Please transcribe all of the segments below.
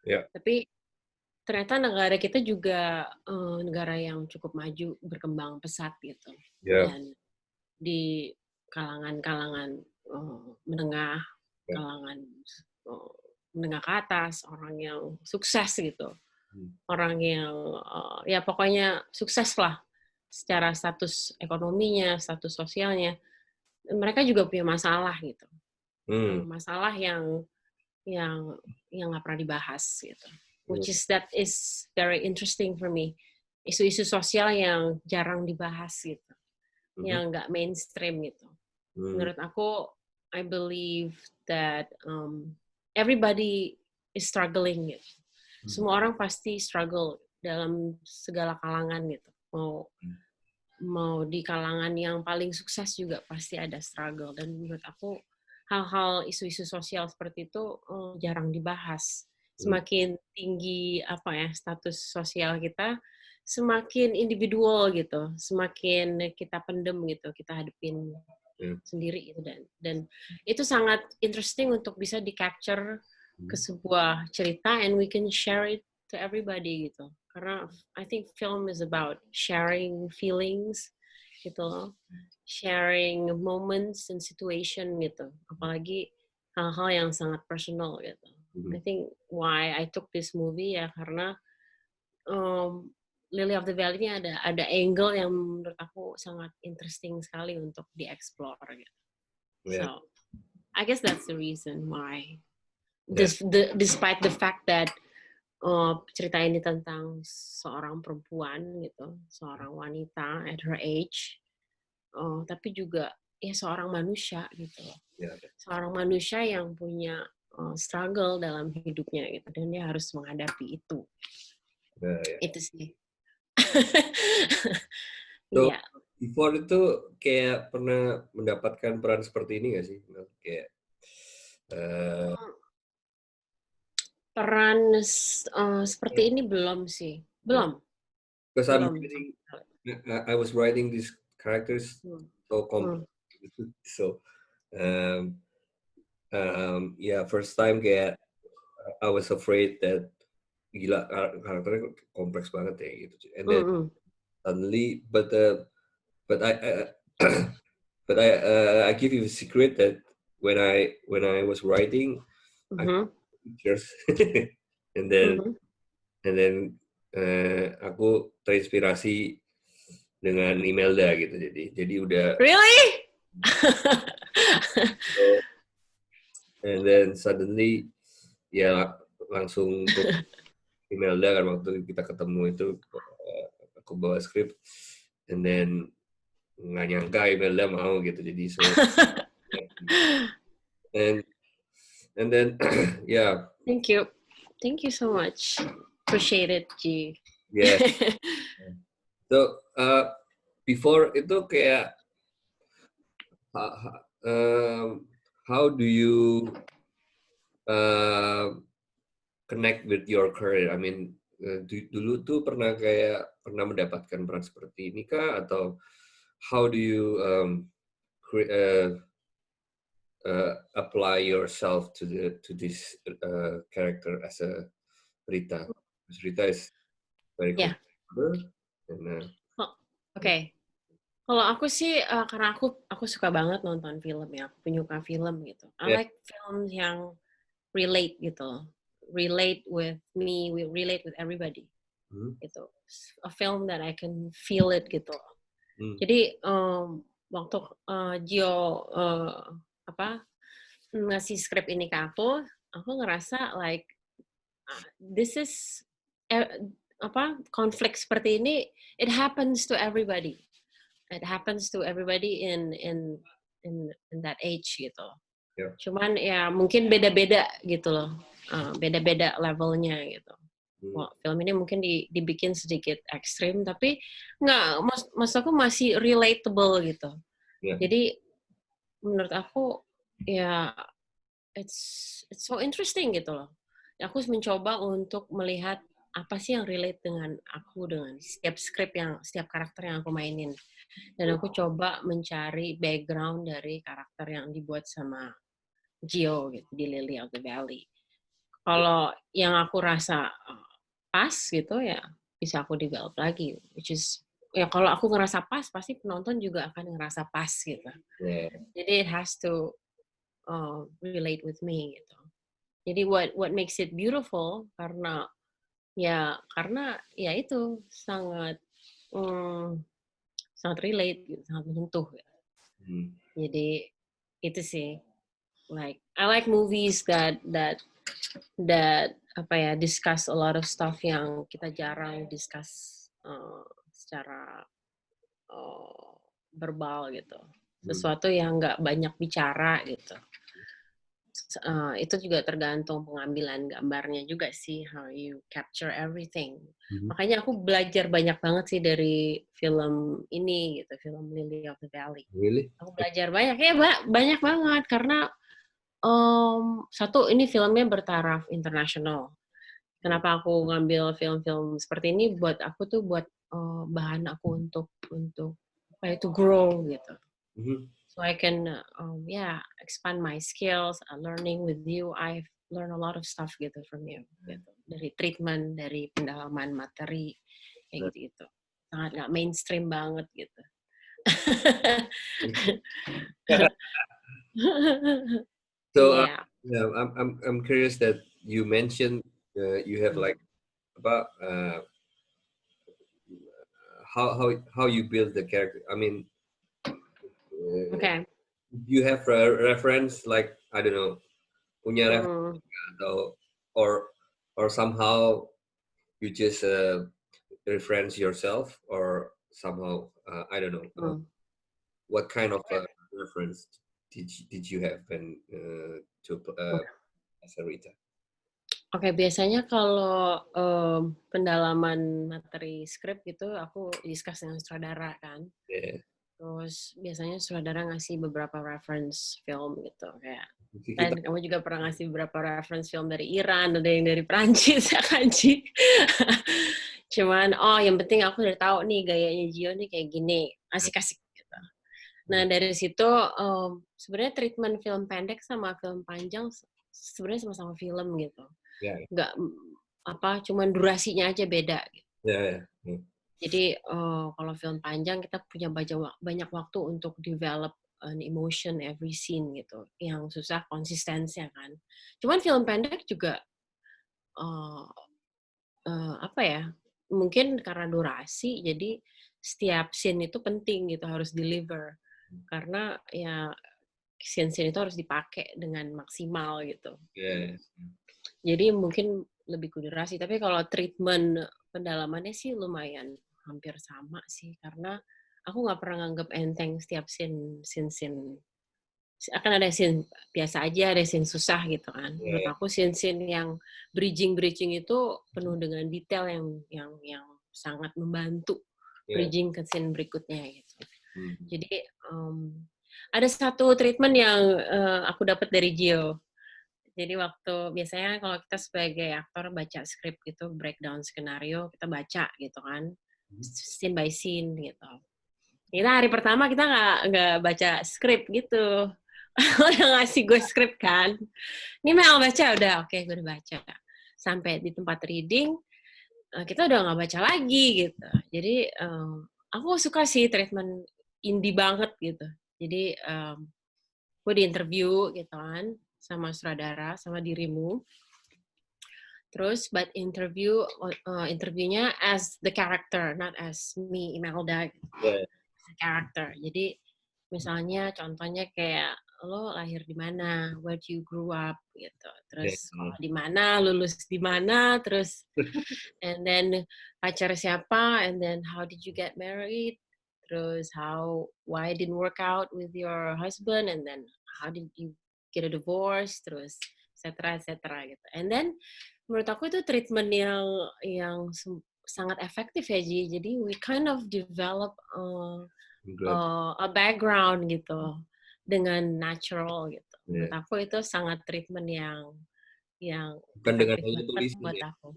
Ya. Tapi ternyata negara kita juga negara yang cukup maju, berkembang pesat gitu. Ya. Dan di kalangan-kalangan menengah, Ya. kalangan eh, menengah ke atas, orang yang sukses gitu, Hmm. orang yang ya pokoknya sukses lah secara status ekonominya, status sosialnya, mereka juga punya masalah gitu, Hmm. masalah yang yang nggak pernah dibahas gitu, Hmm. that is very interesting for me, isu-isu sosial yang jarang dibahas gitu, Hmm. yang nggak mainstream gitu. Hmm. Menurut aku, I believe that everybody is struggling gitu. Hmm. Semua orang pasti struggle dalam segala kalangan gitu. Mau di kalangan yang paling sukses juga pasti ada struggle. Dan menurut aku hal-hal isu-isu sosial seperti itu jarang dibahas. Hmm. Semakin tinggi apa ya status sosial kita, semakin individual gitu, semakin kita pendem gitu, kita hadepin Hmm. sendiri gitu, dan itu sangat interesting untuk bisa di capture ke sebuah cerita and we can share it to everybody gitu, karena I think film is about sharing feelings gitu loh, sharing moments and situation gitu, apalagi hal-hal yang sangat personal gitu. Hmm. I think why I took this movie ya karena um, Lily of the Valley ini ada angle yang menurut aku sangat interesting sekali untuk dieksplor gitu. Ya. So I guess that's the reason why. Ya. Despite the fact that cerita ini tentang seorang perempuan gitu, seorang wanita at her age, tapi juga ya seorang manusia gitu, Ya. seorang manusia yang punya struggle dalam hidupnya gitu, dan dia harus menghadapi itu. Ya. Ya. Itu sih. So, Iya. before itu kayak pernah mendapatkan peran seperti ini nggak sih? Kayak Peran uh, seperti ini belum sih, yeah. belum, Because I'm belum. reading, I was writing these characters Hmm. so Hmm. complex. So, yeah, first time kayak I was afraid that gila karakternya kompleks banget ya gitu. And then Hmm. suddenly, but but I give you a secret that when I was writing, I Hmm. found pictures, and then Hmm. and then aku terinspirasi dengan Imelda gitu. Jadi udah Really? so, and then suddenly ya langsung ke Imelda kan waktu kita ketemu itu aku bawa skrip, and then nggak nyangka Imelda mau gitu, jadi so and and then yeah. Thank you. Thank you so much. Appreciate it, G. Yes. So before itu kayak how do you uh, connect with your career? I mean, dulu tuh pernah mendapatkan peran seperti ini kah, atau how do you cre- uh, apply yourself to this character as a Rita? Because Rita is very Ya. comfortable and Oh, oke. Kalau aku sih karena aku suka banget nonton film ya, aku penyuka film gitu. I yeah. like film yang relate gitu loh. Relate with me, relate with everybody Hmm. gitu. A film that I can feel it gitu. Hmm. Jadi waktu Gio apa ngasih skrip ini ke aku ngerasa like this is eh, apa konflik seperti ini, it happens to everybody. It happens to everybody in that age gitu. Yeah. Cuman ya mungkin beda-beda gitu loh, beda-beda levelnya gitu. Hmm. Wah, film ini mungkin dibikin sedikit ekstrim, tapi nggak, maksud aku masih relatable gitu. Yeah. Jadi menurut aku ya it's so interesting gitu loh. Aku mencoba untuk melihat apa sih yang relate dengan aku, dengan setiap karakter yang aku mainin. Dan aku coba mencari background dari karakter yang dibuat sama Gio gitu di Lily of the Valley. Kalau yang aku rasa pas gitu ya bisa aku develop lagi, which is ya kalau aku ngerasa pas pasti penonton juga akan ngerasa pas gitu. Yeah. Jadi it has to relate with me gitu. Jadi what makes it beautiful karena itu sangat sangat relate gitu, sangat menyentuh. Gitu. Hmm. Jadi itu sih like I like movies that apa ya discuss a lot of stuff yang kita jarang discuss secara verbal gitu. Sesuatu yang nggak banyak bicara gitu. Itu juga tergantung pengambilan gambarnya juga sih, how you capture everything. Makanya aku belajar banyak banget sih dari film ini gitu, film Lily of the Valley. Really? Aku belajar banyak ya, banyak banget karena satu ini filmnya bertaraf internasional. Kenapa aku ngambil film-film seperti ini? Buat aku tuh buat bahan aku untuk apa itu grow gitu. So I can expand my skills, learning with you. I've learned a lot of stuff gitu from you. Gitu. Dari treatment, dari pendalaman materi kayak gitu. Sangat nggak mainstream banget gitu. So Yeah. I'm curious that you mentioned you have like about how you build the character. I mean, Okay. you have a reference like I don't know, punya reference atau or somehow you just reference yourself or somehow I don't know what kind of reference did you have when to Sarita? Oke, biasanya kalau pendalaman materi skrip gitu, aku discuss dengan sutradara kan. Yeah. Terus biasanya sutradara ngasih beberapa reference film gitu, kayak dan kamu juga pernah ngasih beberapa reference film dari Iran, ada yang dari Prancis, ya kan, Ci? Cuman, yang penting aku udah tahu nih gayanya Gio nih kayak gini, asik-asik gitu. Nah, dari situ sebenarnya treatment film pendek sama film panjang sebenarnya sama-sama film gitu. Nggak cuman durasinya aja beda. Gitu. Jadi kalau film panjang kita punya banyak waktu untuk develop an emotion every scene gitu. Yang susah konsistensinya kan. Cuman film pendek juga mungkin karena durasi jadi setiap scene itu penting gitu, harus deliver. Karena ya scene-scene itu harus dipakai dengan maksimal gitu. Jadi mungkin lebih ke durasi. Tapi kalau treatment pendalamannya sih lumayan hampir sama sih. Karena aku nggak pernah nganggap enteng setiap scene. Akan ada scene biasa aja, ada scene susah gitu kan. Menurut aku scene yang bridging itu penuh dengan detail yang sangat membantu bridging ke scene berikutnya gitu. Jadi ada satu treatment yang aku dapat dari Gio. Jadi biasanya kalau kita sebagai aktor baca skrip gitu, breakdown skenario, kita baca gitu kan, scene by scene gitu. Kita hari pertama kita nggak baca skrip gitu. Udah ngasih gue skrip kan. Ini Mel baca, udah oke, gue udah baca. Sampai di tempat reading, kita udah nggak baca lagi gitu. Jadi aku suka sih treatment indie banget gitu. Jadi gue di interview gitu kan sama sutradara, sama dirimu. Terus but interviewnya as the character, not as me Imelda gitu. As a character. Jadi misalnya contohnya kayak lo lahir di mana, where do you grew up gitu. Terus sekolah di mana, lulus di mana, terus and then pacar siapa, and then how did you get married? Terus why it didn't work out with your husband, and then how did you get a divorce, terus etc. gitu. And then menurut aku itu treatment yang sangat efektif ya Ji. Jadi we kind of develop a background gitu dengan natural gitu. Menurut aku itu sangat treatment yang bukan dengan efektif tulisan buat ya. aku.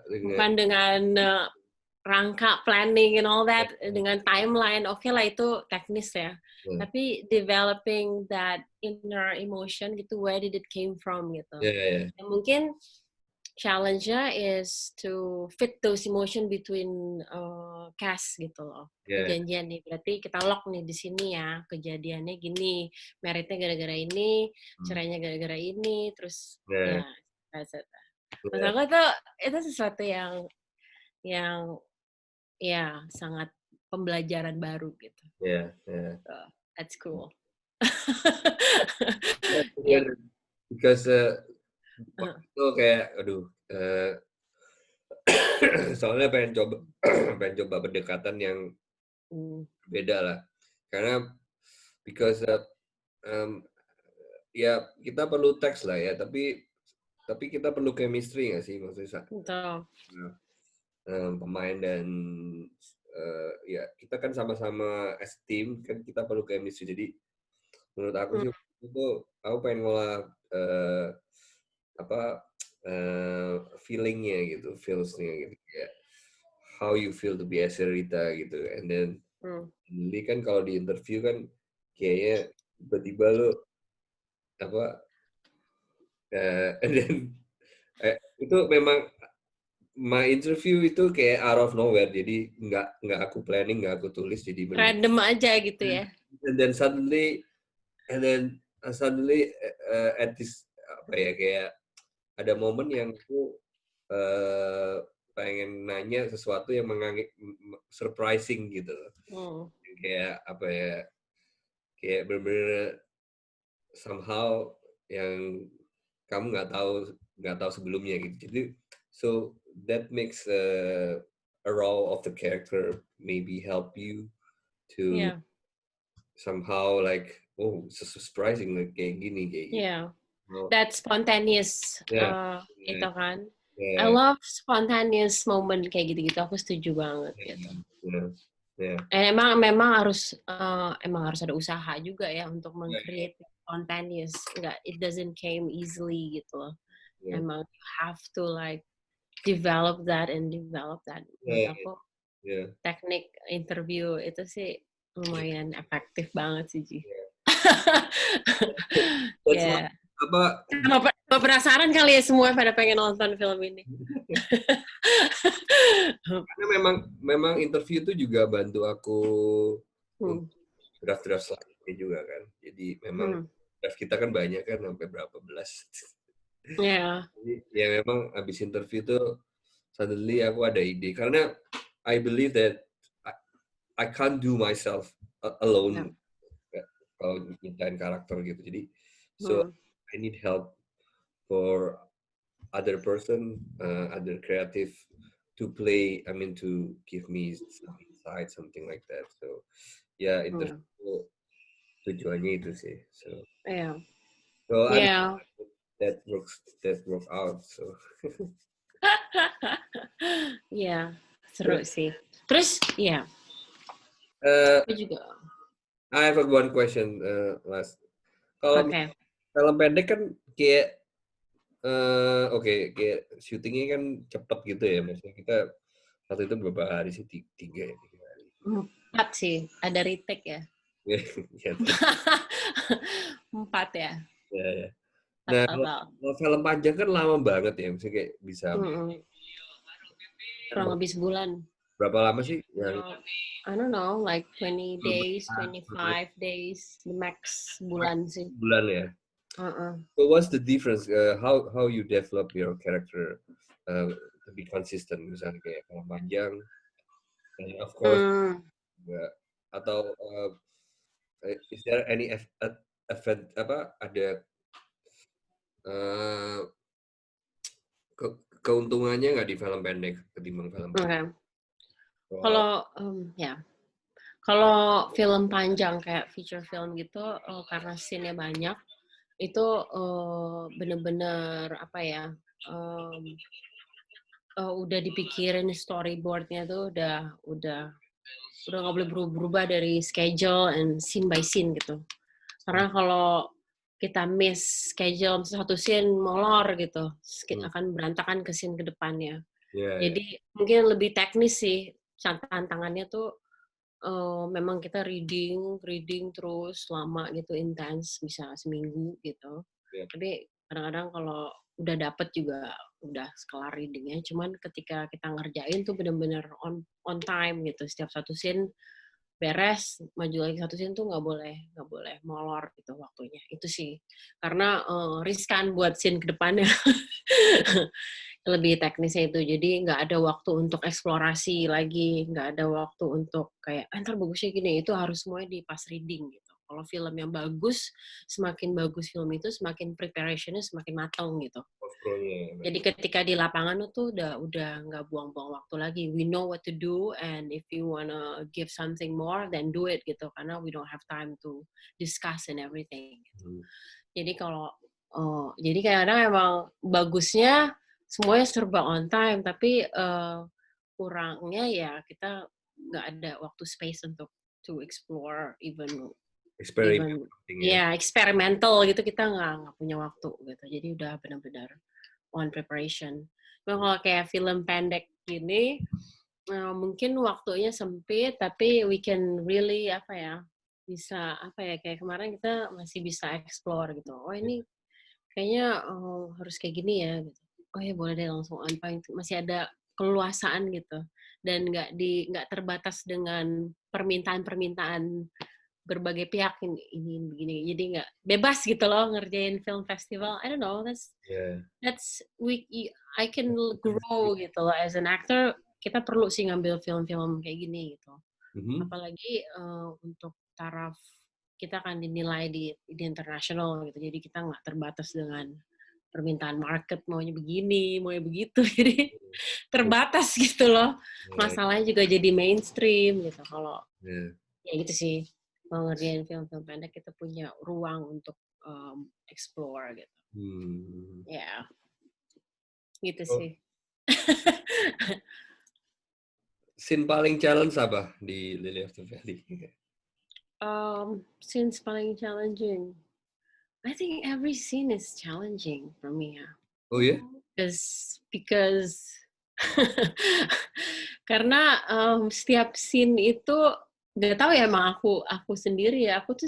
Bukan dengan rangka planning and all that, dengan timeline, oke lah itu teknis ya. Tapi developing that inner emotion gitu, where did it came from gitu. Dan mungkin challenge-nya is to fit those emotion between cast gitu loh. Yeah. Perjanjian nih, berarti kita lock nih di sini ya, kejadiannya gini, meritnya gara-gara ini, cerainya gara-gara ini, terus Yeah. ya, that's it. Menurut Yeah. aku tuh itu sesuatu yang ya sangat pembelajaran baru gitu. Yeah. Yeah. So, that's cool. Yeah. Yeah. Because waktu itu kayak, aduh, soalnya pengen coba pendekatan yang beda lah. Karena because ya kita perlu teks lah ya, tapi kita perlu chemistry nggak sih maksudnya? Betul. Pemain dan ya kita kan sama-sama as team kan kita perlu chemistry. Jadi menurut aku sih itu aku pengen ngolah apa feelingnya gitu, feelsnya gitu kayak how you feel to be a Rita gitu, and then ini kan kalau di interview kan kayaknya tiba-tiba lu apa and then itu memang my interview itu kayak out of nowhere, jadi nggak aku planning, nggak aku tulis, jadi Random aja gitu ya. and then suddenly at this apa ya kayak ada momen yang aku pengen nanya sesuatu yang surprising gitu, kayak apa ya kayak bener-bener somehow yang kamu nggak tahu sebelumnya gitu. Jadi so that makes a role of the character maybe help you to somehow like oh so surprising like kayak gini. Yeah. Oh, That spontaneous itu kan. I yeah, love spontaneous moment kayak gitu-gitu. Aku setuju banget gitu. yeah. Memang harus ada usaha juga ya untuk meng-create spontaneous. It doesn't came easily gitu loh. Emang you have to like develop that. Menurut aku teknik interview itu sih lumayan efektif banget sih, Ji. Yeah. Apa Penasaran kali ya semua pada pengen nonton film ini. Karena memang interview itu juga bantu aku untuk draft selanjutnya juga kan. Jadi memang draft kita kan banyak kan sampai berapa belas. Yeah. Jadi ya memang abis interview itu suddenly aku ada ide karena I believe that I can't do myself alone kalau nyiptain karakter gitu. Jadi so I need help for other person, other creative to play. I mean to give me some insight, something like that. So yeah, interview tujuannya itu sih. So Yeah. that work out. So yeah, seru sih. Terus ya. Aku juga. I have one question last. Kalau film pendek kan kayak kayak syutingnya kan cepet gitu ya, maksudnya kita waktu itu berapa hari sih? 3 hari. 4 sih, ada retake ya. 4 ya. Ya. Nah, kalau film panjang kan lama banget ya, maksudnya kayak bisa kurang lebih sebulan. Berapa lama sih? I don't know, like 20 days, 25 days, the max bulan sih. Bulan ya. So what's the difference? How you develop your character to be consistent, misalnya kayak film panjang, of course, atau is there any event ada keuntungannya nggak di film pendek ketimbang film panjang? Kalau film panjang kayak feature film gitu, karena scene-nya banyak, itu bener-bener apa ya, udah dipikirin storyboard-nya tuh udah nggak boleh berubah dari schedule and scene by scene gitu. Karena kalau kita miss schedule satu scene molor gitu, akan berantakan ke scene ke depannya. Jadi mungkin lebih teknis sih, tantangannya tuh memang kita reading terus lama gitu, intens, bisa seminggu gitu. Tapi kadang-kadang kalau udah dapet juga udah kelar readingnya. Cuman ketika kita ngerjain tuh bener-bener on time gitu. Setiap satu scene beres, maju lagi satu scene tuh nggak boleh molor gitu waktunya. Itu sih karena riskan buat scene kedepannya. Lebih teknisnya itu, jadi nggak ada waktu untuk eksplorasi lagi, nggak ada waktu untuk kayak ntar bagusnya gini, itu harus semuanya di pas reading gitu. Kalau film yang bagus, semakin bagus film itu, semakin preparationnya semakin matang gitu. Post-pro-nya. Jadi ketika di lapangan tuh udah nggak buang-buang waktu lagi. We know what to do, and if you wanna give something more, then do it gitu. Karena we don't have time to discuss and everything. Jadi jadi kadang emang bagusnya semuanya serba on time, tapi kurangnya ya kita nggak ada waktu space untuk to explore even Eksperimen. ya experimental gitu, kita nggak punya waktu gitu. Jadi udah benar-benar on preparation. Nah, kalau kayak film pendek gini mungkin waktunya sempit, tapi we can really bisa kayak kemarin kita masih bisa explore gitu. Oh ini kayaknya harus kayak gini ya gitu. Oh ya boleh deh langsung on point. Masih ada keluasaan gitu, dan nggak terbatas dengan permintaan berbagai pihak ini begini. Jadi nggak bebas gitu loh ngerjain film festival. I don't know, I can grow gitu loh as an actor. Kita perlu sih ngambil film-film kayak gini gitu. Apalagi untuk taraf kita akan dinilai di internasional gitu, jadi kita nggak terbatas dengan permintaan market maunya begini, maunya begitu, jadi terbatas gitu loh. Masalahnya juga jadi mainstream gitu. Kalau ya gitu sih, mau ngerjain film-film pendek kita punya ruang untuk explore gitu. Ya, gitu sih. Scene paling challenge apa di Lily of the Valley? Scenes paling challenging. I think every scene is challenging for me. Oh ya? Because karena setiap scene itu nggak tahu ya, emang aku sendiri ya, aku tuh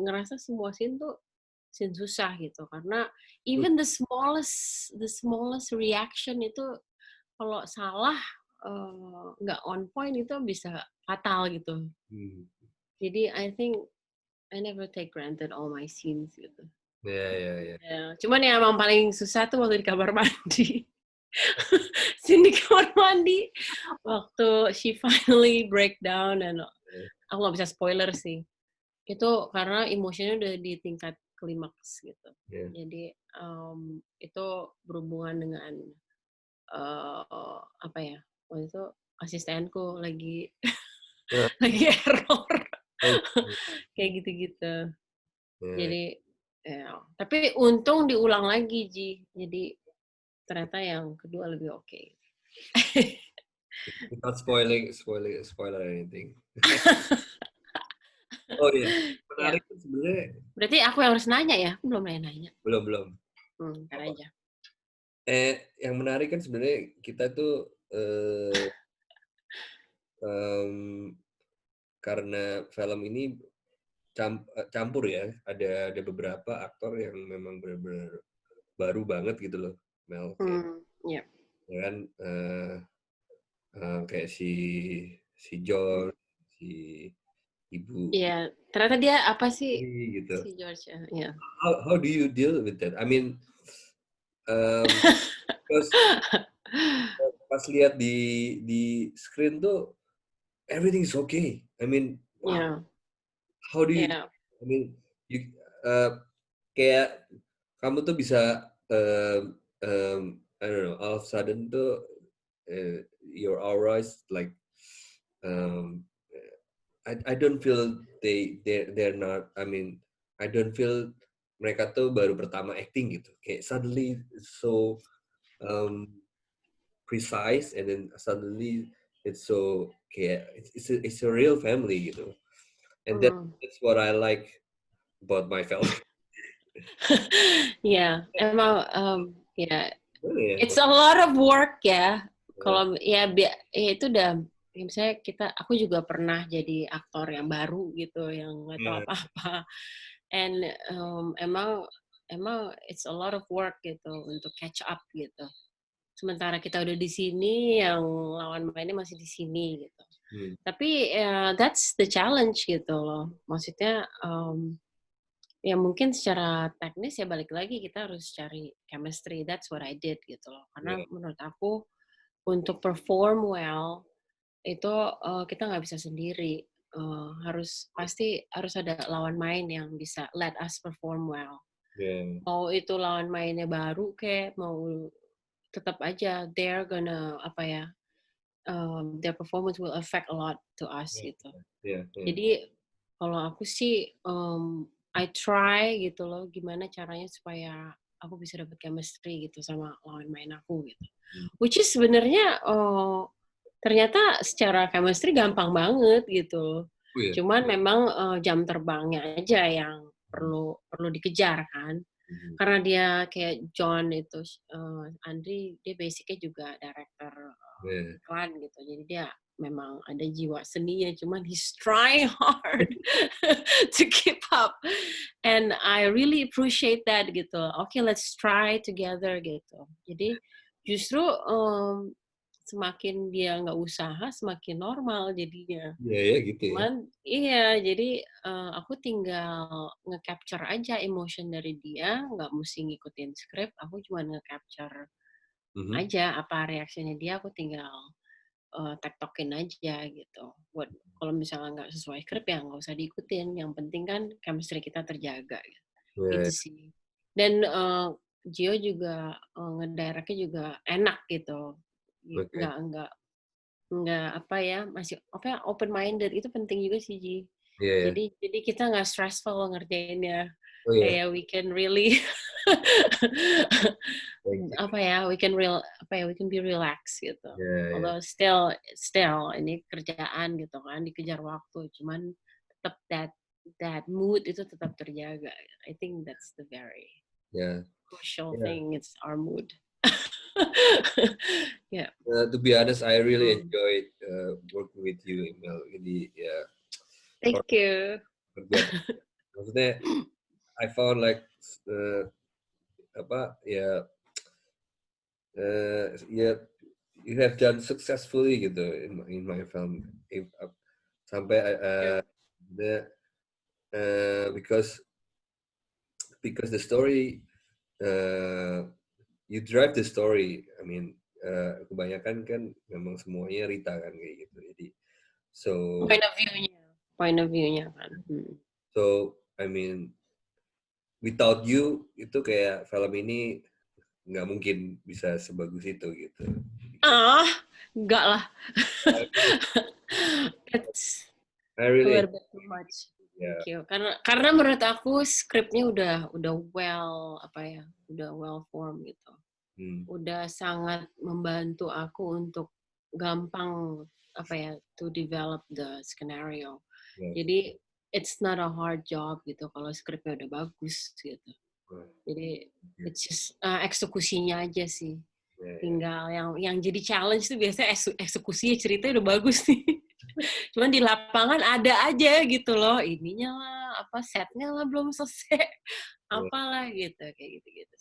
ngerasa semua scene tuh scene susah gitu, karena even the smallest reaction itu kalau salah nggak on point itu bisa fatal gitu. Jadi I think I never take granted all my scenes gitu. Ya. Cuman yang emang paling susah tuh waktu di kamar mandi. Scene di kamar mandi. Waktu she finally break down, dan aku nggak bisa spoiler sih. Itu karena emosinya udah di tingkat klimaks gitu. Jadi itu berhubungan dengan waktu itu asistenku lagi lagi error. Kayak gitu-gitu. Jadi tapi untung diulang lagi, Ji. Jadi ternyata yang kedua lebih oke. Not spoiler anything. Oh iya, menarik ya. Sebenarnya. Berarti aku yang harus nanya ya? Aku belum nanya. Belum. Ntar aja. Yang menarik kan sebenarnya kita tuh karena film ini campur ya, ada beberapa aktor yang memang benar-benar baru banget gitu loh, Mel. Ya kan, kayak si George, si ibu. Iya, ternyata dia apa sih gitu. si George ya. How do you deal with that? I mean, pas lihat di screen tuh everything is okay. I mean, wow. How do you? I mean, kayak kamu tuh bisa I don't know, all of a sudden tuh your aura is like I don't feel they're not. I mean, I don't feel mereka tuh baru pertama acting gitu. Kayak suddenly so precise, and then suddenly it's so kayak it's a real family gitu. And that's what I like about my film. Ya, emang it's a lot of work ya. Kalau itu udah, misalnya aku juga pernah jadi aktor yang baru gitu, yang nggak tahu apa-apa. And emang emang it's a lot of work gitu untuk catch up gitu. Sementara kita udah di sini, yang lawan mainnya masih di sini gitu. Tapi that's the challenge gitu loh. Maksudnya ya mungkin secara teknis ya balik lagi kita harus cari chemistry. That's what I did gitu loh. Karena menurut aku untuk perform well itu kita nggak bisa sendiri. Pasti harus ada lawan main yang bisa let us perform well. Mau itu lawan mainnya baru kayak mau tetap aja they're gonna their performance will affect a lot to us gitu. Jadi kalau aku sih I try gitu loh gimana caranya supaya aku bisa dapat chemistry gitu sama lawan main aku gitu. Which is sebenarnya ternyata secara chemistry gampang banget gitu. Cuman memang jam terbangnya aja yang perlu dikejar kan. Karena dia kayak John itu Andri dia basicnya juga director iklan gitu. Jadi dia memang ada jiwa seninya, cuman he's trying hard to keep up. And I really appreciate that gitu. Okay, let's try together gitu. Jadi justru semakin dia nggak usaha, semakin normal jadinya. Iya gitu ya. Cuman iya, jadi aku tinggal nge-capture aja emotion dari dia, nggak mesti ngikutin skrip. Aku cuma nge-capture aja apa reaksinya dia. Aku tinggal tektokin aja gitu. Buat kalau misalnya nggak sesuai skrip ya nggak usah diikutin. Yang penting kan chemistry kita terjaga. Gitu sih. Dan Gio juga ngedirectnya juga enak gitu. Nggak apa ya, masih open minded itu penting juga sih Ji. Jadi kita nggak stressful ngerjainnya. Kayak we can really we can be relaxed gitu. Although still ini kerjaan gitu kan, dikejar waktu, cuman tetap that mood itu tetap terjaga. I think that's the very crucial thing. It's our mood. To be honest, I really enjoyed working with you, Emil. Jadi Thank you. Maksudnya, I found like you have done successfully gitu in my film. Sampai because the story you drive the story. I mean, kebanyakan kan memang semuanya Rita kan kayak gitu. Jadi point of view-nya kan. So I mean, without you itu kayak film ini nggak mungkin bisa sebagus itu gitu. Enggak lah. It's a little bit too much. Thank you. Karena menurut aku skripnya udah well formed gitu. Udah sangat membantu aku untuk gampang to develop the scenario. Jadi it's not a hard job gitu kalau skripnya udah bagus gitu. Jadi it's just eksekusinya aja sih. Tinggal yang jadi challenge tuh biasanya eksekusinya ceritanya udah bagus nih. Cuman di lapangan ada aja gitu loh, ininya lah, setnya lah belum selesai, apalah gitu, kayak gitu-gitu.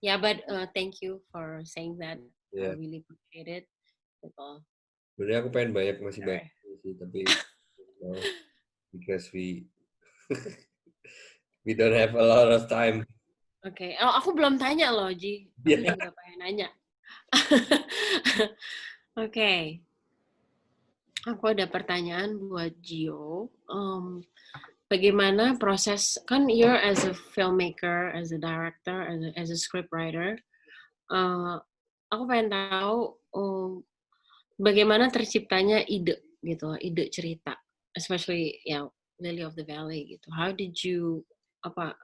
Yeah, but thank you for saying that. I really appreciate it. Gitu. Sebenarnya aku pengen masih banyak sih, tapi because we don't have a lot of time. Oke. Aku belum tanya loh, Ji. Aku juga pengen nanya. Oke. Aku ada pertanyaan buat Gio. Bagaimana proses, kan you're as a filmmaker, as a director, as a scriptwriter. Aku pengen tahu bagaimana terciptanya ide gitu, ide cerita, especially Lily of the Valley gitu. How did you dapat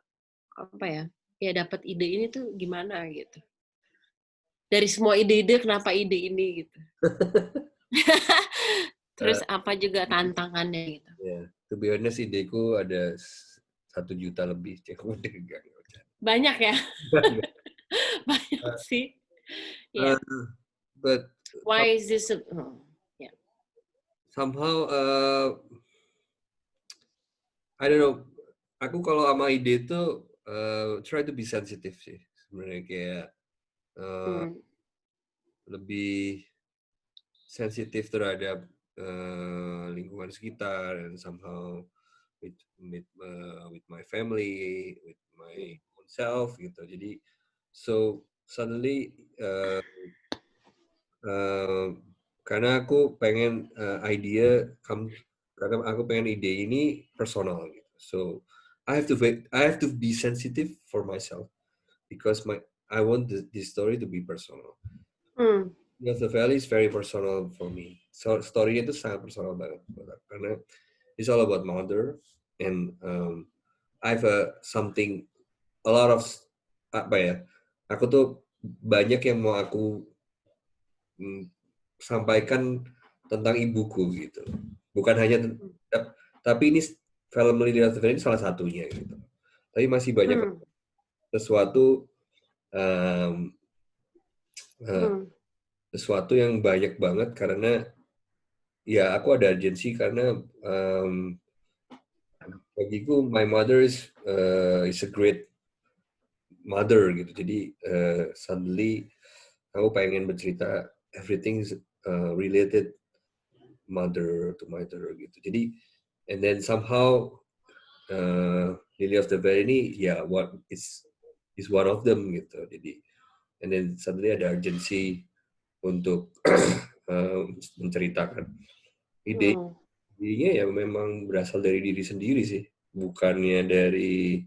ide ini tuh gimana gitu? Dari semua ide-ide, kenapa ide ini gitu? Terus apa juga tantangannya gitu? To be honest, ideku ada 1 juta lebih. Banyak ya? Banyak sih. But why is this somehow I don't know. Aku kalau sama ide itu try to be sensitive sih sebenarnya, kayak lebih sensitif terhadap lingkungan sekitar, and somehow with my family, with my own self gitu. Jadi so suddenly karena aku pengen karena aku pengen ide ini personal gitu. So I have to be sensitive for myself because I want this story to be personal. Because the Valley is very personal for me. So story-nya itu sangat personal banget karena it's all about mother, and I have a lot of apa ya? Aku tuh banyak yang mau aku sampaikan tentang ibuku gitu. Bukan hanya tapi ini film Lily of the Valley ini salah satunya gitu. Tapi masih banyak sesuatu sesuatu yang banyak banget karena ya aku ada urgensi karena bagiku my mother is a great mother gitu. Jadi suddenly aku pengen bercerita everything is related mother to mother gitu. Jadi and then somehow Lily of the Valley ini ya what is one of them gitu. Jadi and then suddenly ada urgency untuk menceritakan idenya ya memang berasal dari diri sendiri sih, bukannya dari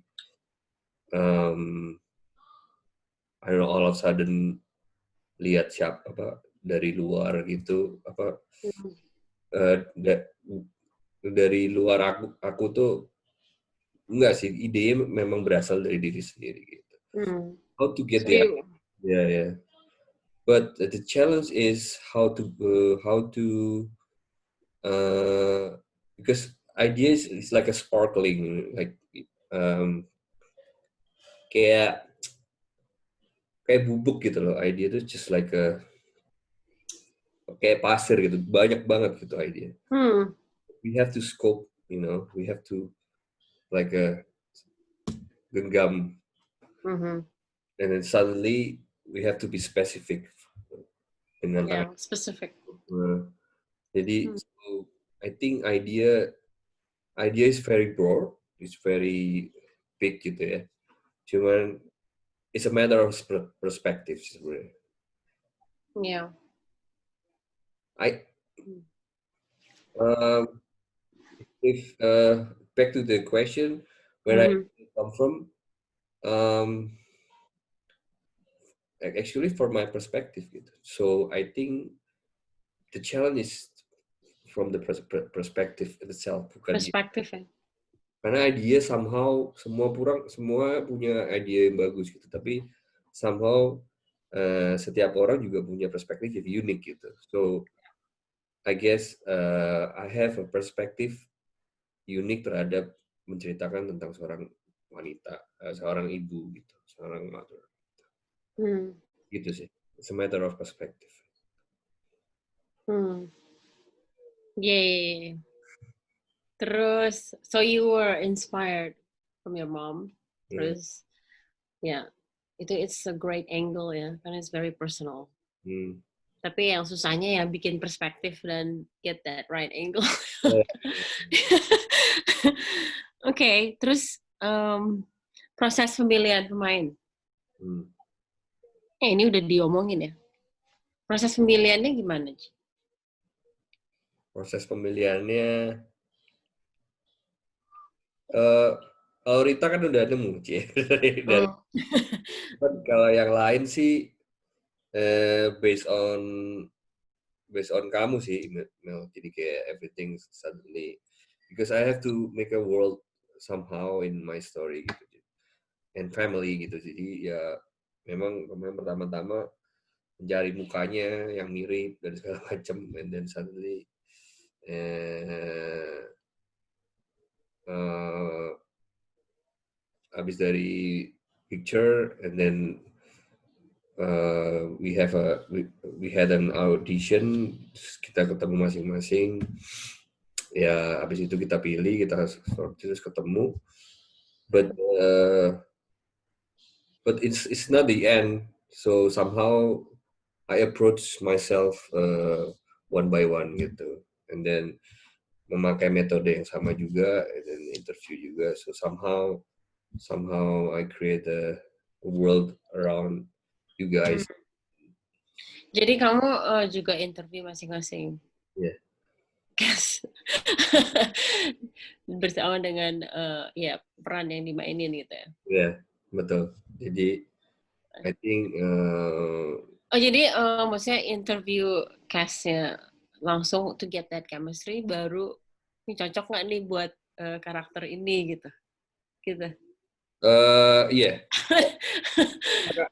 I don't know, all of a sudden lihat dari luar gitu dari luar aku tuh enggak sih, idenya memang berasal dari diri sendiri gitu. How to get yeah. But the challenge is how to because ideas is like a sparkling, like kayak bubuk gitu loh. Idea itu just like kayak pasir gitu, banyak banget gitu idea. We have to scope, we have to like genggam, and then suddenly we have to be specific dengan specific. Jadi so I think idea is very broad, it's very big gitu ya. Cuman it's a matter of perspective sebenarnya. Yeah. If back to the question where I come from, actually for my perspective gitu. So I think the challenge is from the perspective itself, bukan perspective ya. Karena idea somehow semua punya ide yang bagus gitu, tapi somehow setiap orang juga punya perspektif yang unik gitu. So I guess I have a perspective unik terhadap menceritakan tentang seorang wanita, seorang ibu gitu, seorang mother. Gitu sih. It's a matter of perspective. Yay. Terus, so you were inspired from your mom. Terus, ya, it's a great angle ya, karena it's very personal. Tapi yang susahnya ya bikin perspektif dan get that right angle. Oke, terus proses pemilihan pemain. Ini udah diomongin ya. Proses pemilihannya gimana? Proses pemilihannya, kalau Rita kan udah nemu, kalau yang lain sih based on kamu sih, Mel. Jadi kayak everything suddenly because I have to make a world somehow in my story gitu, and family gitu. Jadi ya memang pertama-tama mencari mukanya yang mirip dan segala macam, and then suddenly habis dari picture, and then we had an audition, kita ketemu masing-masing, ya habis itu kita pilih, kita terus ketemu, but but it's not the end. So somehow I approach myself one by one gitu, and then memakai metode yang sama juga, and then interview juga. So somehow I create a world around you Hmm. guys. Jadi kamu juga interview masing-masing. Yeah, Guys. Bersama dengan ya peran yang dimainin gitu ya. yeah, betul. Jadi I think Oh jadi maksudnya interview castnya langsung to get that chemistry baru ini cocok nggak nih buat karakter ini gitu. Gitu. yeah.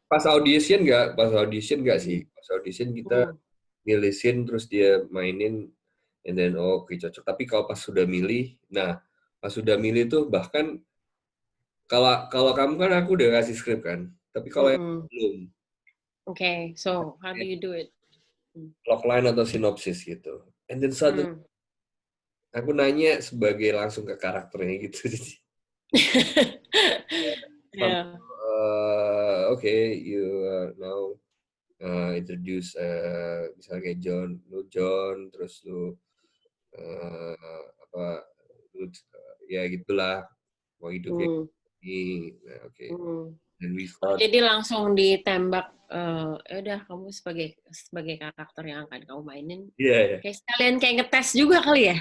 Pas audition nggak sih. Pas audition kita Hmm. milisin terus dia mainin, and then oke cocok. Tapi kalau pas sudah milih, nah pas sudah milih tuh bahkan kalau kalau kamu kan aku udah kasih skrip kan. Tapi kalau yang Mm-mm. belum, Okay, so how do kayak you do it? Hmm. logline atau sinopsis gitu. And then suddenly Hmm. aku nanya sebagai langsung ke karakternya gitu. Some, Yeah. okay, you now introduce misalnya kayak John, terus lu apa lu ya gitulah mau hidupnya Hmm. ini, nah, oke. Hmm. Then we Oh, start. jadi langsung ditembak, ya udah kamu sebagai karakter yang akan kamu mainin. Iya ya, Kayak sekalian kayak ngetes juga kali ya.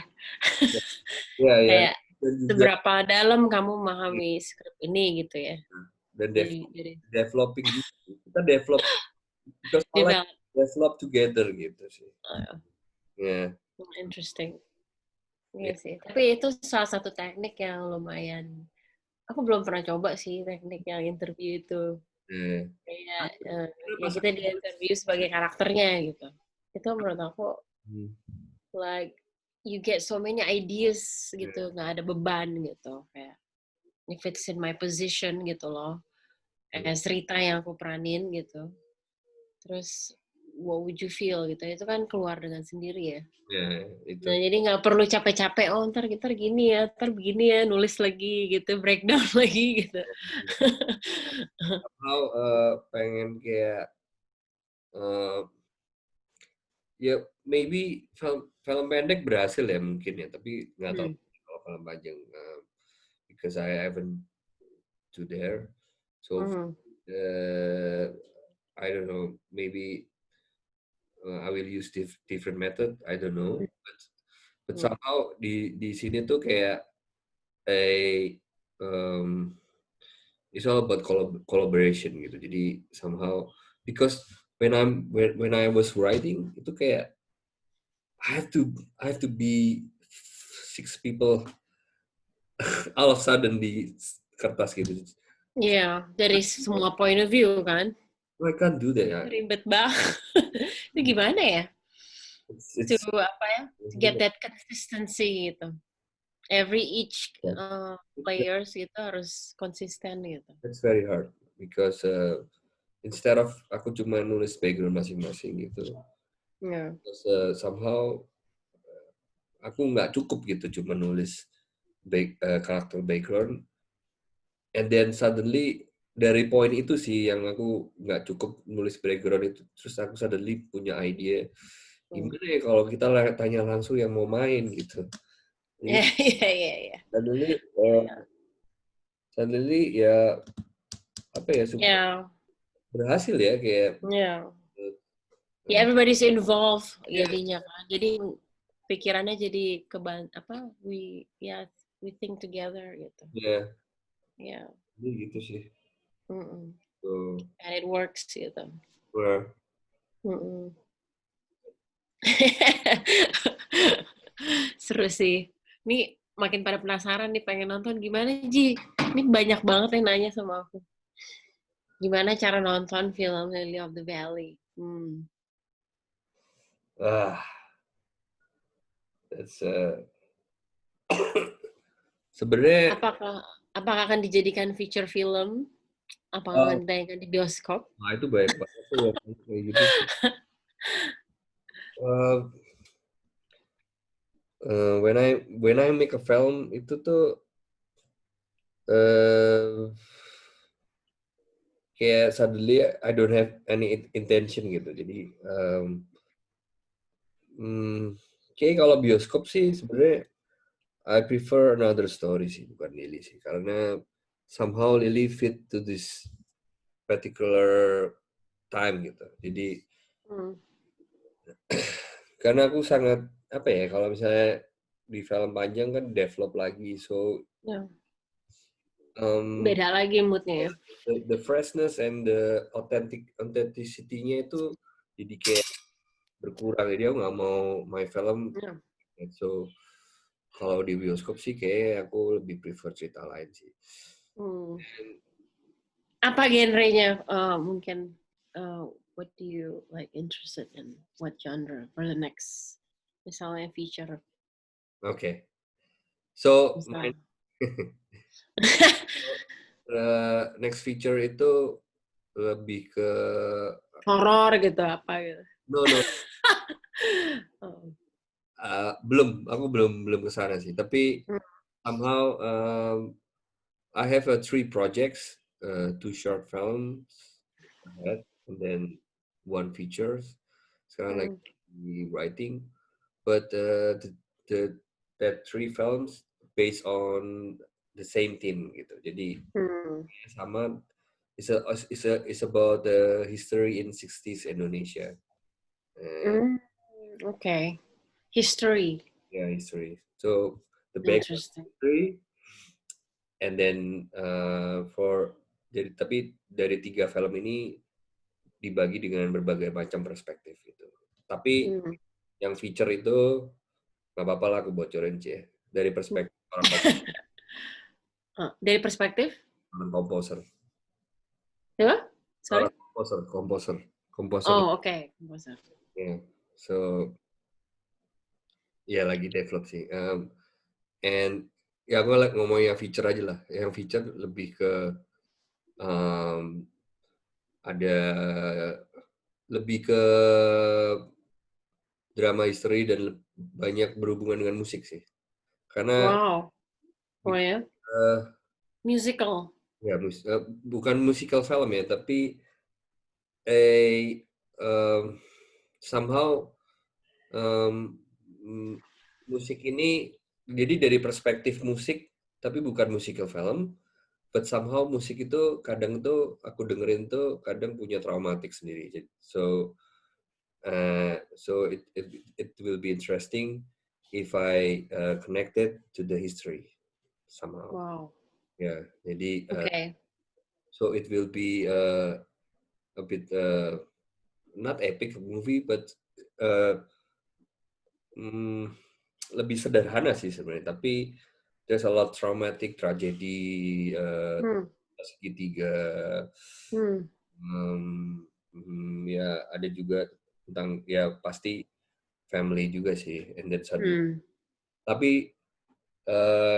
iya ya. Kayak Dan juga seberapa dalam kamu memahami skrip ini gitu ya. dan Jadi developing juga. Kita develop because I like develop. develop together gitu sih. Uh, Ya, Interesting. ya, Iya sih. Tapi itu salah satu teknik yang lumayan. Aku belum pernah coba sih teknik yang interview itu. ya. Kayak Karena ya pas kita di interview sebagai karakternya gitu. Itu menurut aku hmm, like you get so many ideas ya, gitu, nggak ada beban gitu. Kayak if it's in my position gitu loh. Kayak cerita yang aku peranin gitu. Terus what would you feel gitu. Itu kan keluar dengan sendiri ya. ya, itu. Nah, jadi nggak perlu capek-capek, oh ntar kita gini ya, ntar begini ya, nulis lagi gitu, breakdown lagi gitu. Somehow pengen kayak ya maybe film film pendek berhasil ya mungkin ya, tapi nggak tahu Hmm. kalau film panjang because I haven't to there. So Hmm. I don't know, maybe I will use different method. I don't know, but Hmm. somehow di sini tuh kayak a um, it's all about collaboration gitu. Jadi somehow because when I was writing itu kayak I have to be six people all of a sudden di kertas gitu. Iya, dari semua point of view kan. I can't do that. Ribet banget. Itu gimana ya? To It's apa ya? To get that consistency gitu. Every each players gitu harus konsisten gitu. it's very hard because instead of aku cuma nulis background masing-masing gitu. Yeah. Terus, somehow aku nggak cukup gitu cuma nulis karakter background, and then suddenly dari poin itu sih yang aku nggak cukup nulis background itu, terus aku suddenly punya ide gimana ya kalau kita tanya langsung yang mau main gitu. Jadi Iya, iya, iya, iya. suddenly suddenly ya apa ya Ya, berhasil ya kayak ya. Ya, uh, everybody's involved ya jadinya kan. Jadi pikirannya jadi apa we think together gitu. ya Ya. jadi gitu sih. Mm-mm. So, And it works gitu. where Mm-mm. Seru sih. Ini makin pada penasaran nih pengen nonton gimana Ji? Ini banyak banget yang nanya sama aku. Gimana cara nonton film Lily of the Valley? ah that's sebenarnya Apakah akan dijadikan feature film? Apakah akan ditayangkan di bioskop? nah itu banyak banget tuh yang kayak gitu sih. Uh, when I make a film itu tuh uh, kayak suddenly I don't have any intention gitu. Jadi kayak kalau bioskop sih sebenarnya I prefer another story sih, bukan Lily sih, karena somehow Lily fit to this particular time gitu. Jadi karena aku sangat apa ya, kalau misalnya di film panjang kan develop lagi, so Beda lagi moodnya ya. the freshness and the authenticity-nya itu jadi kayak berkurang. Jadi aku nggak mau my film. So kalau di bioskop sih kayak aku lebih prefer cerita lain sih. Apa genrenya mungkin what do you like interested in, what genre for the next misalnya feature Okay. So my misalnya. next feature itu lebih ke Horor gitu apa gitu. no aku belum ke sana sih, tapi somehow I have three projects, two short films ahead, and then one features. Sekarang lagi writing, but the that three films based on the same theme gitu. Jadi sama it's about the history in 60s Indonesia. Okay. History. Yeah, history. So the background Interesting. history, and then tapi dari tiga film ini dibagi dengan berbagai macam perspektif gitu. Tapi yang feature itu nggak apa-apa lah aku bocorin sih ya. Dari perspektif Dari perspektif? orang komposer. Ya? Sorry? Komposer. Oh, okay. Komposer. Yeah. So ya lagi develop sih. And ya aku ngomong yang feature aja lah. Yang feature lebih ke ada lebih ke drama history dan banyak berhubungan dengan musik sih. Karena Wow. Oh ya? Musical. ya bukan musical film ya, tapi somehow musik ini jadi dari perspektif musik, tapi bukan musical film. But somehow musik itu kadang tuh aku dengerin tuh kadang punya traumatik sendiri. So it will be interesting if I connect it to the history somehow. Wow. Ya, jadi Okay. so it will be a bit not epic movie, but lebih sederhana sih sebenarnya. Tapi there's a lot traumatic tragedy, segitiga. Ya ada juga tentang ya pasti family juga sih, and then suddenly. Tapi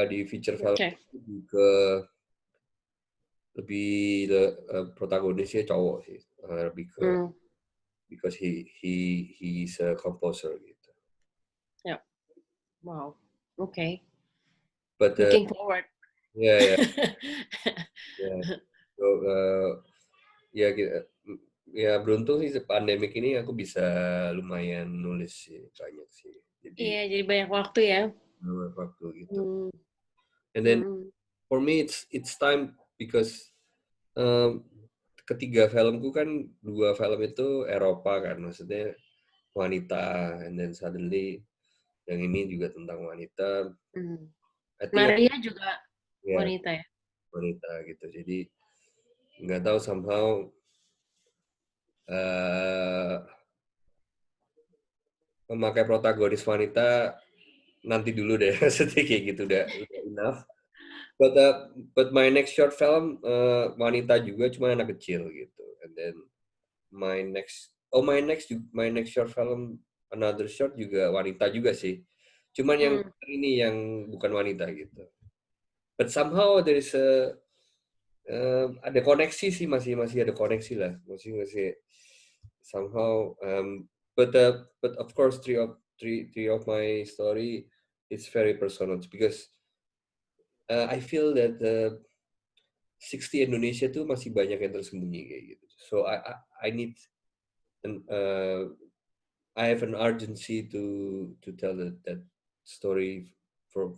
di feature film lebih protagonisnya cowok sih, lebih ke because he's a composer gitu. Yeah. Wow. Okay. But Looking forward. yeah. So ya beruntung sih pandemik ini aku bisa lumayan nulis sih, banyak sih. Iya, jadi banyak waktu ya. Banyak waktu gitu. And then for me it's time because ketiga filmku kan dua film itu Eropa kan, maksudnya wanita, and then suddenly yang ini juga tentang wanita. Maria juga ya, wanita ya? Wanita gitu. Jadi nggak tahu somehow memakai protagonis wanita nanti dulu deh, maksudnya kayak gitu udah enough. But my next short film wanita juga, cuma anak kecil gitu. And then my next short film another short juga wanita juga sih. Cuman yang ini yang bukan wanita gitu. But somehow there is ada koneksi sih, masih ada koneksi lah, masih somehow but of course three of my story it's very personal because I feel that 60 Indonesia tuh masih banyak yang tersembunyi kayak gitu. So I need I have an urgency to tell that story for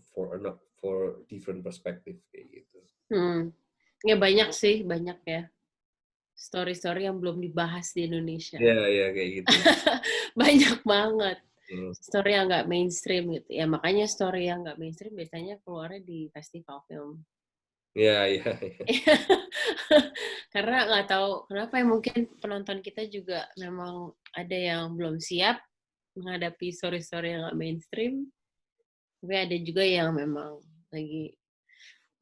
different perspective kayak gitu. Ya banyak sih, banyak ya. Story-story yang belum dibahas di Indonesia. Iya kayak gitu. Banyak banget. Story yang nggak mainstream gitu. Ya makanya story yang nggak mainstream biasanya keluarnya di festival film. Iya. Karena nggak tahu kenapa ya, mungkin penonton kita juga memang ada yang belum siap menghadapi story-story yang nggak mainstream. Tapi ada juga yang memang lagi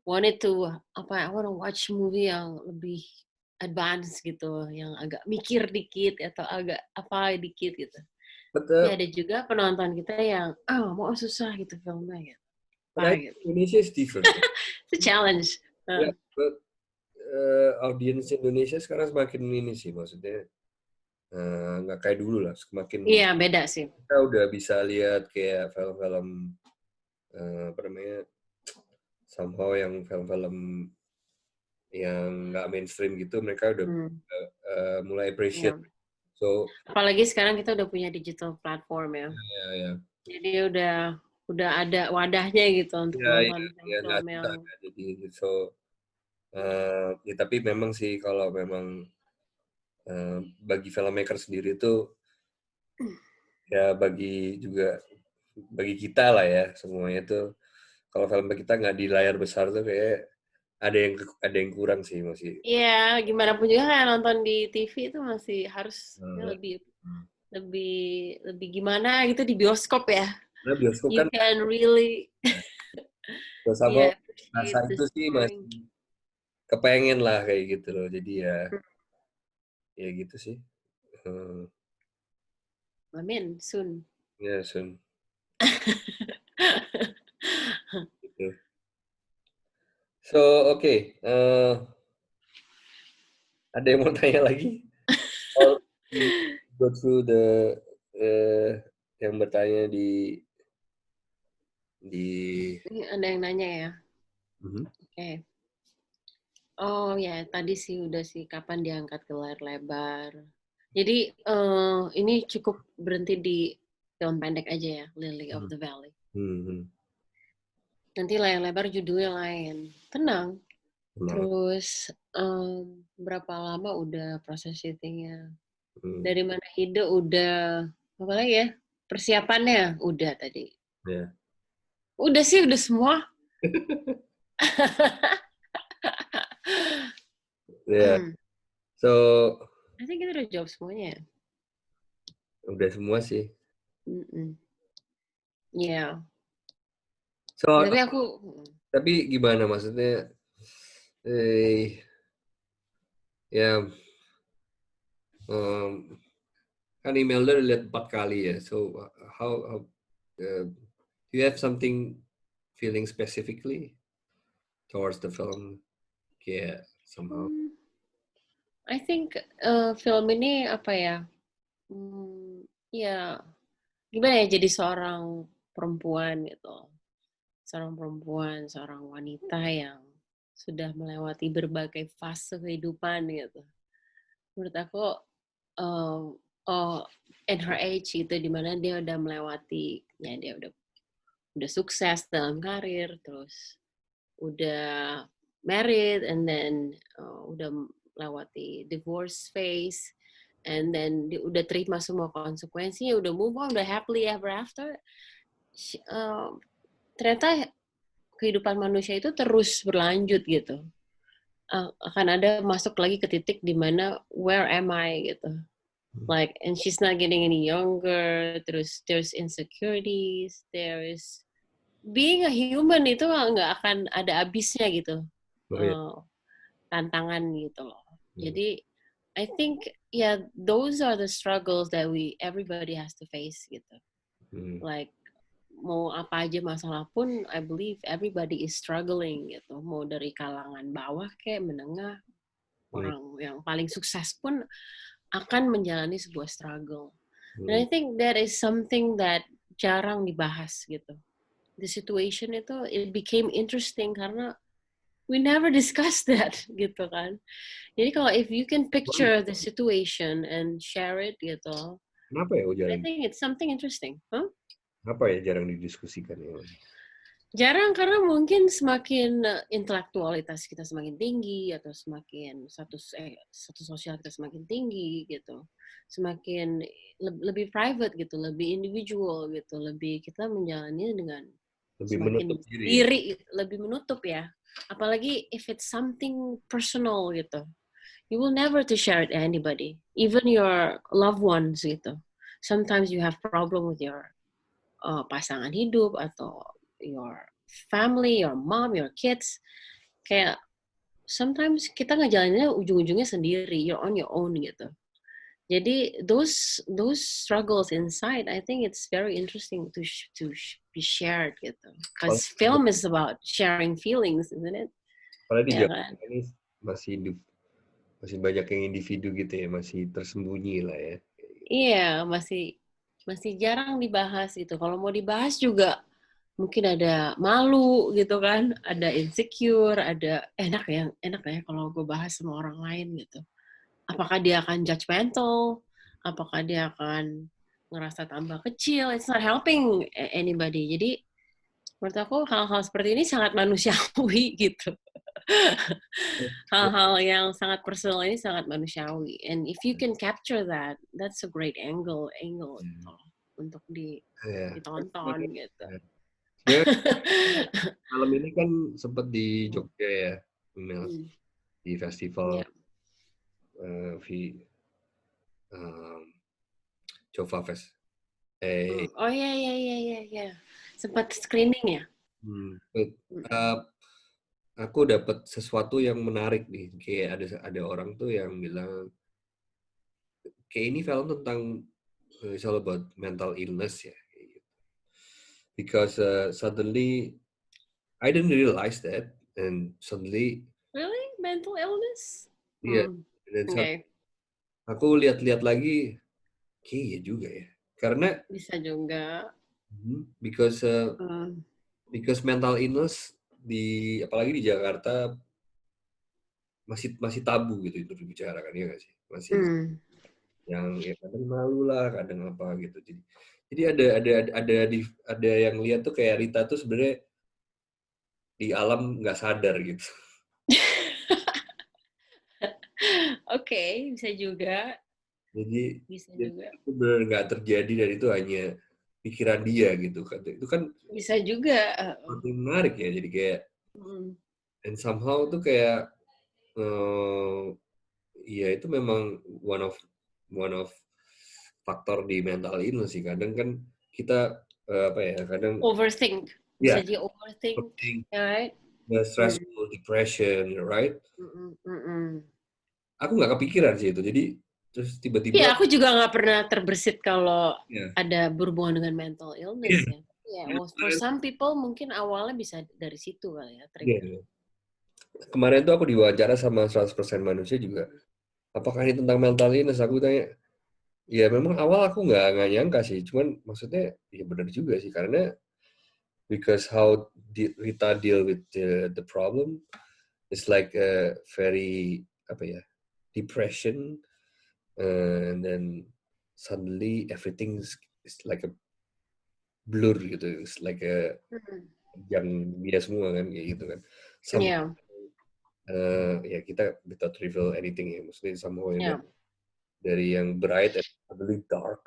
wanted to I wanna watch movie yang lebih advance gitu, yang agak mikir dikit atau agak apa dikit gitu. Tapi ada juga penonton kita yang mau susah gitu filmnya gitu. But Indonesia is different. It's a challenge. Yeah, but audiens Indonesia sekarang semakin ini sih, maksudnya nggak kayak dulu lah, semakin. Iya, beda sih. Kita udah bisa lihat kayak film-film apa namanya, somehow yang film-film yang nggak mainstream gitu, mereka udah mulai appreciate. Yeah. So apalagi sekarang kita udah punya digital platform ya. Ya. Jadi udah ada wadahnya gitu untuk nonton film yang. Jadi so ya, tapi memang sih kalau memang bagi filmmaker sendiri tuh ya bagi kita lah ya semuanya tuh, kalau film kita nggak di layar besar tuh kayak ada yang kurang sih masih. Iya, gimana pun juga kayak nonton di TV itu masih harus lebih gimana gitu di bioskop ya. Nah, bioskop You kan can really sama rasa appreciate the itu sih story. masih kepengen lah kayak gitu loh, jadi ya gitu sih. Amin, soon. Ya, soon. Gitu. So, oke. Ada yang mau tanya lagi? Or go through the yang bertanya di Ini ada yang nanya ya. Oke. Oh ya, tadi sih udah sih kapan diangkat ke layar lebar. Jadi ini cukup berhenti di film pendek aja ya, Lily of the Valley. Nanti layar lebar judulnya lain. Tenang. Terus berapa lama udah proses syutingnya? Dari mana ide udah, apa lagi ya? Persiapannya udah tadi. Yeah. Udah sih, udah semua. Yeah. So, I think kita udah jawab semuanya. Udah semua sih. Yeah. So, tapi gimana maksudnya? Ya, kan Imelda lihat 4 kali ya. So, how do you have something feeling specifically towards the film? Yeah, somehow. I think film ini apa ya? Ya gimana ya, jadi seorang perempuan gitu. Seorang perempuan, seorang wanita yang sudah melewati berbagai fase kehidupan gitu. Menurut aku in her age gitu, dimana dia udah melewati, ya dia udah sukses dalam karir, terus udah married, and then udah melewati divorce phase, and then dia udah terima semua konsekuensinya, udah move on, udah happily ever after. Ternyata kehidupan manusia itu terus berlanjut gitu. Akan ada masuk lagi ke titik di mana where am I gitu. Like, and she's not getting any younger. Terus there's insecurities, there's being a human itu nggak akan ada habisnya gitu. Tantangan gitu loh. Jadi I think those are the struggles that everybody has to face gitu. Like mau apa aja masalah pun, I believe everybody is struggling gitu. Mau dari kalangan bawah kayak menengah, orang yang paling sukses pun akan menjalani sebuah struggle. And I think that is something that jarang dibahas gitu. The situation itu it became interesting karena we never discuss that gitu kan. Jadi kalau if you can picture the situation and share it gitu, Kenapa ya I jarang? think it's something interesting. Huh? Apa ya jarang didiskusikan ya? Jarang karena mungkin semakin intelektualitas kita semakin tinggi atau semakin status sosial kita semakin tinggi gitu, semakin lebih private gitu, lebih individual gitu, lebih kita menjalani dengan Lebih semakin menutup diri ya. diri, lebih menutup ya. Apalagi if it's something personal gitu, you will never to share it to anybody, even your loved ones gitu. Sometimes you have problem with your pasangan hidup atau your family, your mom, your kids. Kayak sometimes kita ngejalaninnya ujung-ujungnya sendiri, you're on your own gitu. Jadi those struggles inside, I think it's very interesting to be shared gitu. Because film is about sharing feelings, isn't it? Padahal di Ya Jakarta kan? ini masih banyak yang individu gitu ya, masih tersembunyi lah ya. Iya, masih jarang dibahas itu. Kalau mau dibahas juga mungkin ada malu gitu kan, ada insecure, ada enak ya kalau gue bahas sama orang lain gitu. Apakah dia akan judgmental? Apakah dia akan ngerasa tambah kecil? It's not helping anybody. Jadi menurut aku hal-hal seperti ini sangat manusiawi gitu. Hal-hal yang sangat personal ini sangat manusiawi. And if you can capture that, that's a great angle gitu, untuk ditonton gitu. Sebenarnya malam ini kan sempat di Jogja ya, Mel, di festival Jova Fest. Oh ya. Sempat screening ya? Aku dapat sesuatu yang menarik nih. Kayak ada orang tuh yang bilang kayak ini film tentang it's all about mental illness ya. Because suddenly I didn't realize that, and suddenly Really? Mental illness? iya, dan Okay. aku lihat-lihat lagi, kayaknya juga ya. Karena Bisa juga. because because mental illness apalagi di Jakarta masih tabu gitu itu dibicarakan ya nggak sih? Masih yang ya kadang malu lah, kadang apa gitu. Jadi ada yang lihat tuh kayak Rita tuh sebenarnya di alam nggak sadar gitu. Oke, bisa juga. Jadi Bisa juga. itu benar nggak terjadi dan itu hanya pikiran dia gitu kan. Itu kan Bisa juga. makin menarik ya. Jadi kayak and somehow tuh kayak ya itu memang one of faktor di mental illness sih. Kadang kan kita apa ya? Kadang Overthink. ya Bisa jadi overthink, right? the stressful depression, right? Mm. Aku nggak kepikiran sih itu. Jadi terus tiba-tiba Iya, aku juga nggak pernah terbersit kalau ya. ada berhubungan dengan mental illness ya. Ya, well, for some people mungkin awalnya bisa dari situ kali ya, trigger. Iya. Kemarin tuh aku diwawancara sama 100% manusia juga. Apakah ini tentang mental illness? Aku tanya, ya memang awal aku nggak nyangka sih. Cuman maksudnya ya benar juga sih. Karena because how Rita deal with the problem is like a very apa ya, depression, and then suddenly everything is like a blur gitu. It's like a yang dia semua kan kayak gitu kan. Iya. Ya kita without reveal anything ya, maksudnya somehow Yeah. dari yang bright and suddenly dark,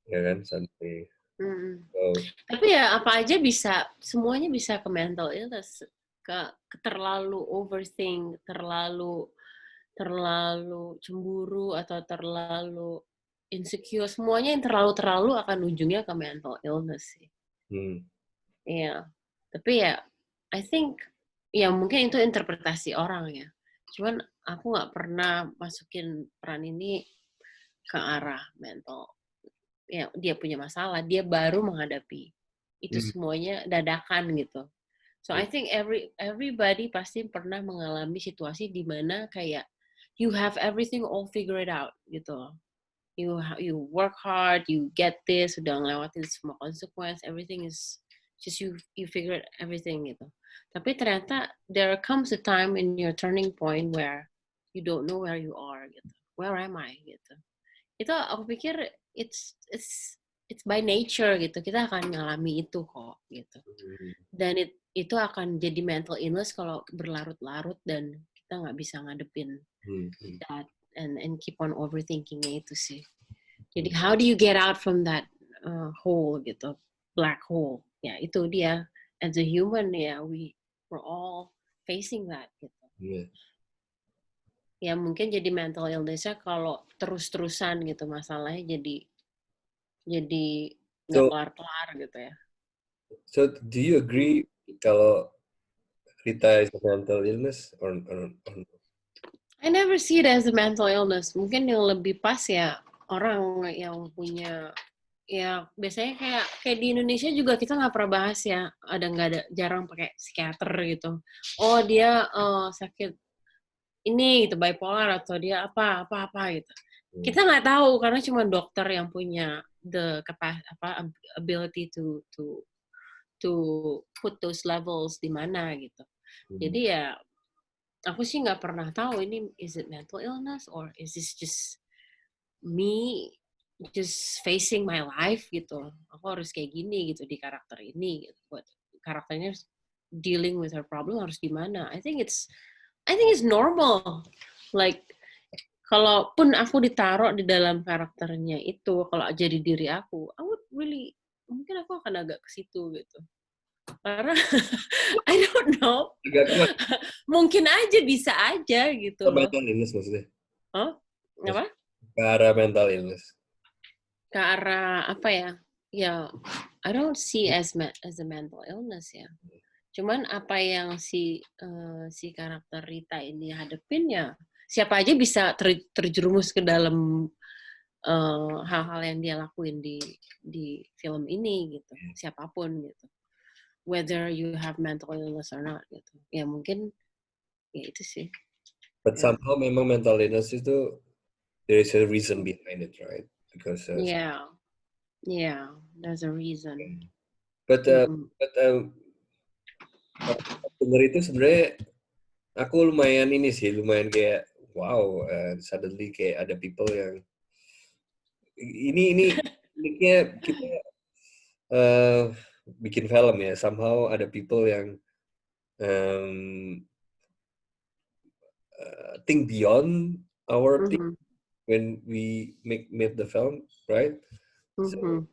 ya kan, suddenly. So, Tapi ya apa aja bisa, semuanya bisa ke mental illness, ke terlalu overthink, terlalu cemburu atau terlalu insecure, semuanya yang terlalu akan ujungnya ke mental illness sih. Iya. Tapi ya, I think ya mungkin itu interpretasi orang ya. Cuman aku nggak pernah masukin peran ini ke arah mental. Ya, dia punya masalah, dia baru menghadapi itu semuanya dadakan gitu. So I think everybody pasti pernah mengalami situasi di mana kayak you have everything all figured out gitu. You work hard, you get this, sudah ngelewatin semua konsekuensi, everything is just you figured everything gitu. Tapi ternyata there comes a time in your turning point where you don't know where you are gitu. Where am I gitu. Itu aku pikir it's by nature gitu. Kita akan ngalami itu kok gitu. Dan itu akan jadi mental illness kalau berlarut-larut dan kita nggak bisa ngadepin that and keep on overthinkingnya itu sih. Jadi how do you get out from that hole gitu, black hole? Ya itu dia. As a human ya we're all facing that gitu. Yeah. Ya mungkin jadi mental illness-nya kalau terus-terusan gitu masalahnya jadi nggak kelar-kelar gitu ya. So do you agree kalau Rita is a mental illness or I never see it as a mental illness. Mungkin yang lebih pas ya orang yang punya ya biasanya kayak di Indonesia juga kita nggak pernah bahas ya, nggak ada jarang pakai psikiater gitu. Oh dia sakit ini gitu bipolar atau dia apa gitu. Kita nggak tahu karena cuma dokter yang punya the ability to put those levels di mana gitu. Jadi ya aku sih nggak pernah tahu ini is it mental illness or is this just me just facing my life gitu. Aku harus kayak gini gitu di karakter ini gitu. Buat karakternya dealing with her problem harus gimana. I think it's normal. Like kalaupun aku ditaruh di dalam karakternya itu, kalau jadi diri aku, I would really mungkin aku akan agak ke situ gitu. Karena I don't know. Mungkin aja bisa aja gitu loh. Mental illness maksudnya? Oh, apa? Ke arah mental illness. Ke arah apa ya? Ya, I don't see as a mental illness ya. Cuman apa yang si karakter Rita ini hadepin ya, siapa aja bisa terjerumus ke dalam hal-hal yang dia lakuin di film ini gitu. Siapapun gitu. Whether you have mental illness or not gitu. Ya mungkin ya itu sih. But somehow memang mental illness itu there is a reason behind it, right? Because yeah, there's a reason. But denger itu sebenarnya aku lumayan kayak wow, suddenly kayak ada people yang ini uniknya kita bikin film ya, somehow ada people yang think beyond our thing when we made the film, right? So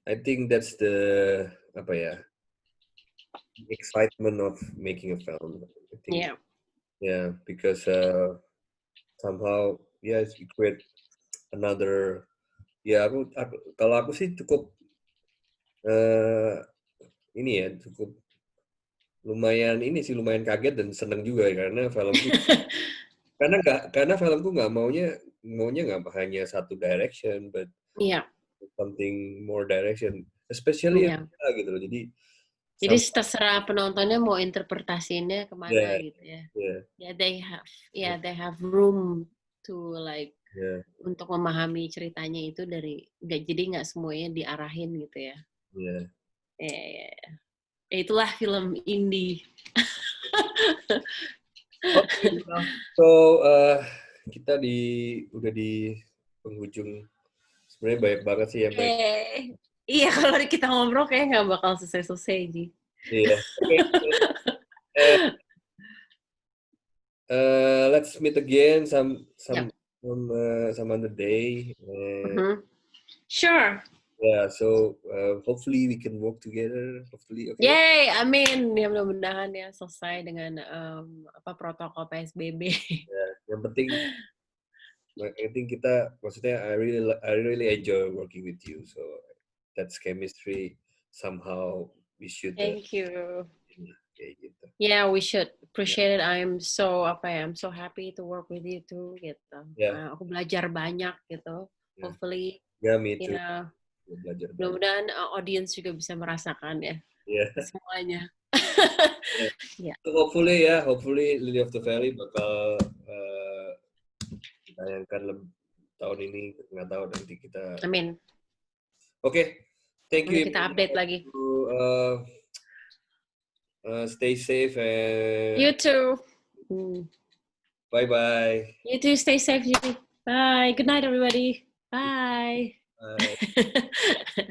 I think that's the apa ya, excitement of making a film. I think, yeah, because somehow yes, you create another. Ya aku kalau aku sih cukup ini ya cukup lumayan kaget dan seneng juga ya, karena filmku karena filmku nggak maunya nggak hanya satu direction, but something more direction, especially gitu loh. Jadi terserah penontonnya mau interpretasinya kemana gitu ya. Ya they have room to like untuk memahami ceritanya itu jadi nggak semuanya diarahin gitu ya. Itulah film indie. So kita udah di penghujung. Sebenarnya banyak banget sih yang iya, kalau kita ngobrol kayak nggak bakal selesai-selesai, Ji. Iya. Let's meet again some other day. Sure. Yeah, so hopefully we can work together. Hopefully, okay. Yay, amin. Ya mudah-mudahan ya selesai dengan protokol PSBB. Yeah, yang penting I think maksudnya I really enjoy working with you. So that's chemistry. Somehow we should. Thank you. Kayak gitu. Yeah, we should appreciate it. I'm so happy to work with you too gitu. Aku belajar banyak gitu. Hopefully. Yeah, me too. Mudah-mudahan audience juga bisa merasakan ya. Semuanya. Hopefully Lily of the Valley bakal ditayangkan tahun ini, nggak tahu nanti kita. Amin. Oke. Thank you. Nanti kita update lagi. Stay safe and You too. bye-bye. You too. Stay safe, Jimmy. Bye. Good night, everybody. Bye. Bye.